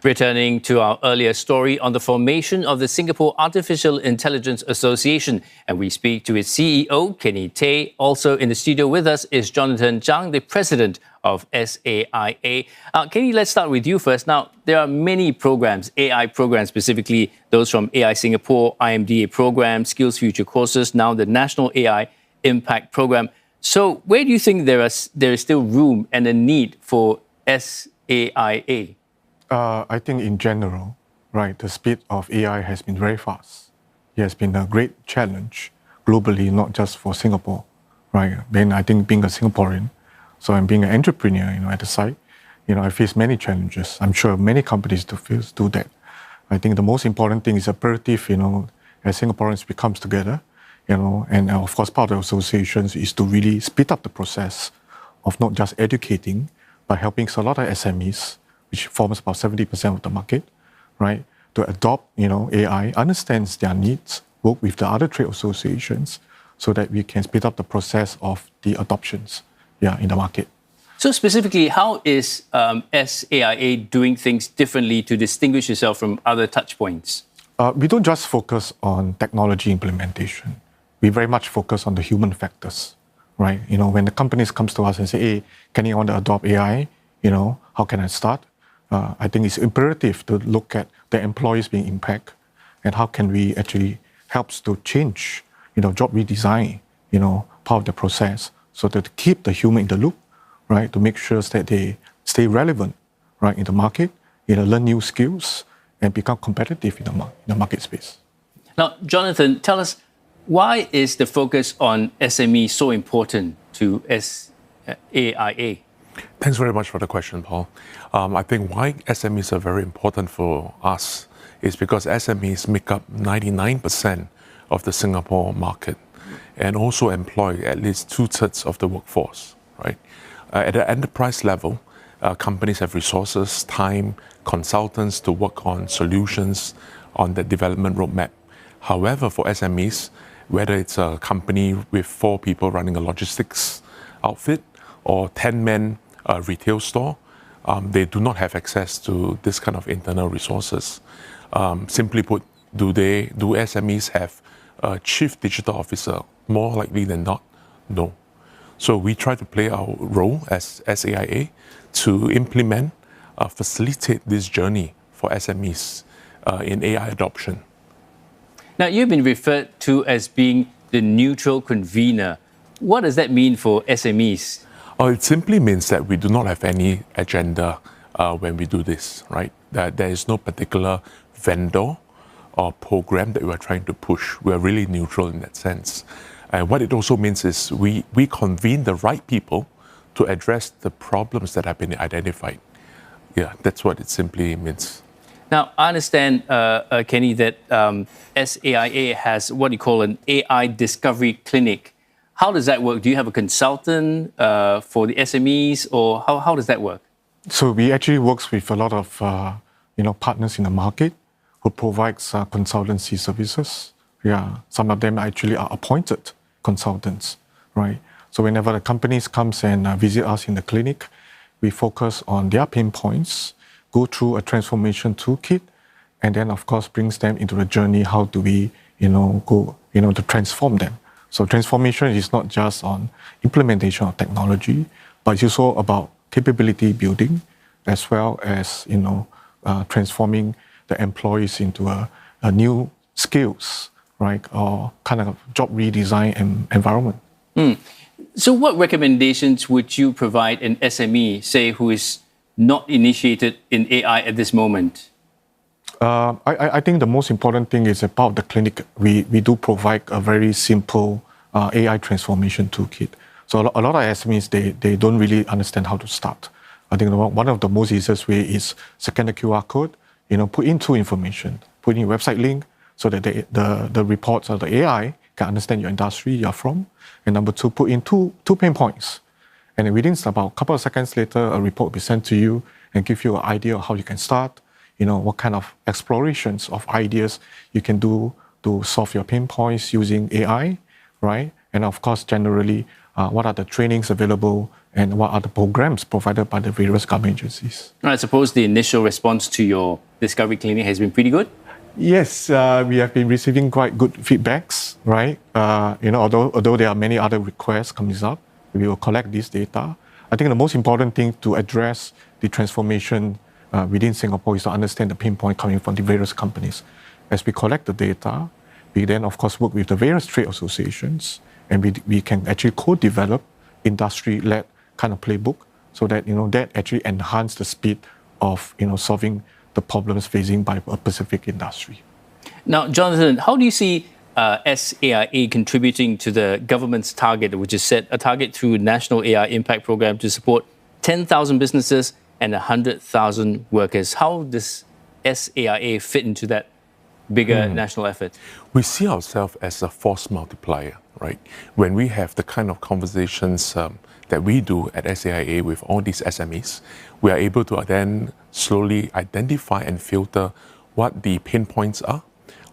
Returning to our earlier story on the formation of the Singapore Artificial Intelligence Association, and we speak to its CEO, Kenny Tay. Also in the studio with us is Jonathan Zhang, the president of SAIA. Kenny, let's start with you first. Now, there are many programs, AI programs specifically, those from AI Singapore, IMDA program, Skills Future courses, now the National AI Impact Program. So where do you think there is still room and a need for SAIA? I think in general, right, the speed of AI has been very fast. It has been a great challenge globally, not just for Singapore, right? Then I think being a Singaporean, so I'm being an entrepreneur, at the site, I face many challenges. I'm sure many companies do that. I think the most important thing is imperative, as Singaporeans becomes together, and of course part of the associations is to really speed up the process of not just educating, but helping a lot of SMEs, which forms about 70% of the market, right, to adopt, AI, understands their needs, work with the other trade associations so that we can speed up the process of the adoptions, in the market. So specifically, how is SAIA doing things differently to distinguish itself from other touch points? We don't just focus on technology implementation. We very much focus on the human factors, right? When the companies comes to us and say, hey, can you want to adopt AI? How can I start? I think it's imperative to look at the employees being impacted and how can we actually help to change, job redesign, part of the process so that to keep the human in the loop, right, to make sure that they stay relevant, right, in the market, learn new skills and become competitive in the market space. Now, Jonathan, tell us, why is the focus on SME so important to SAIA? Thanks very much for the question, Paul. I think why SMEs are very important for us is because SMEs make up 99% of the Singapore market and also employ at least 2/3 of the workforce, right? At the enterprise level, companies have resources, time, consultants to work on solutions on the development roadmap. However, for SMEs, whether it's a company with 4 people running a logistics outfit or 10-man retail store, they do not have access to this kind of internal resources. Simply put, do SMEs have a chief digital officer? More likely than not, no. So we try to play our role as SAIA to implement, facilitate this journey for SMEs in AI adoption. Now, you've been referred to as being the neutral convener. What does that mean for SMEs? It simply means that we do not have any agenda when we do this, right? That there is no particular vendor or program that we are trying to push. We are really neutral in that sense. And what it also means is we convene the right people to address the problems that have been identified. Yeah, that's what it simply means. Now, I understand, Kenny, that SAIA has what you call an AI discovery clinic. How does that work? Do you have a consultant for the SMEs, or how does that work? So we actually work with a lot of partners in the market who provides consultancy services. Yeah, some of them actually are appointed consultants, right? So whenever the companies comes and visit us in the clinic, we focus on their pain points, go through a transformation toolkit, and then of course brings them into the journey. How do we, go, to transform them? So transformation is not just on implementation of technology, but it's also about capability building, as well as transforming the employees into a new skills, right, or kind of job redesign environment. So what recommendations would you provide an SME, say, who is not initiated in AI at this moment? I think the most important thing is about the clinic. We do provide a very simple AI transformation toolkit. So a lot of SMEs, they don't really understand how to start. I think one of the most easiest way is scan the QR code, put in 2 information, put in your website link so that the reports of the AI can understand your industry you're from. And number 2, put in two pain points. And within about a couple of seconds later, a report will be sent to you and give you an idea of how you can start, what kind of explorations of ideas you can do to solve your pain points using AI, right? And of course, generally, what are the trainings available and what are the programs provided by the various government agencies. I suppose the initial response to your Discovery Clinic has been pretty good? Yes, we have been receiving quite good feedbacks, right? Although there are many other requests coming up, we will collect this data. I think the most important thing to address the transformation within Singapore is to understand the pain point coming from the various companies. As we collect the data, we then, of course, work with the various trade associations, and we can actually co-develop industry-led kind of playbook so that, that actually enhance the speed of, solving the problems facing by a specific industry. Now, Jonathan, how do you see SAIA contributing to the government's target, which is set a target through National AI Impact Program to support 10,000 businesses and 100,000 workers? How does SAIA fit into that bigger national effort? We see ourselves as a force multiplier, right? When we have the kind of conversations that we do at SAIA with all these SMEs, we are able to then slowly identify and filter what the pain points are,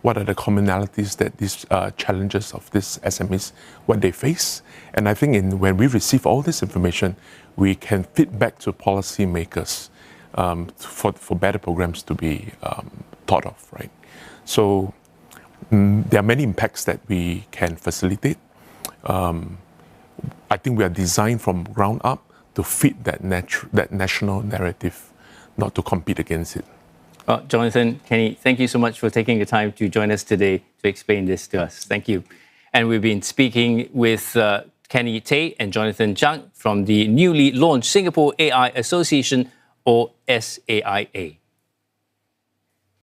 what are the commonalities that these challenges of these SMEs, what they face. And I think when we receive all this information, we can feed back to policymakers for better programs to be thought of, right? So there are many impacts that we can facilitate. I think we are designed from ground up to fit that national narrative, not to compete against it. Jonathan, Kenny, thank you so much for taking the time to join us today to explain this to us. Thank you. And we've been speaking with Kenny Tay and Jonathan Zhang from the newly launched Singapore AI Association, or SAIA.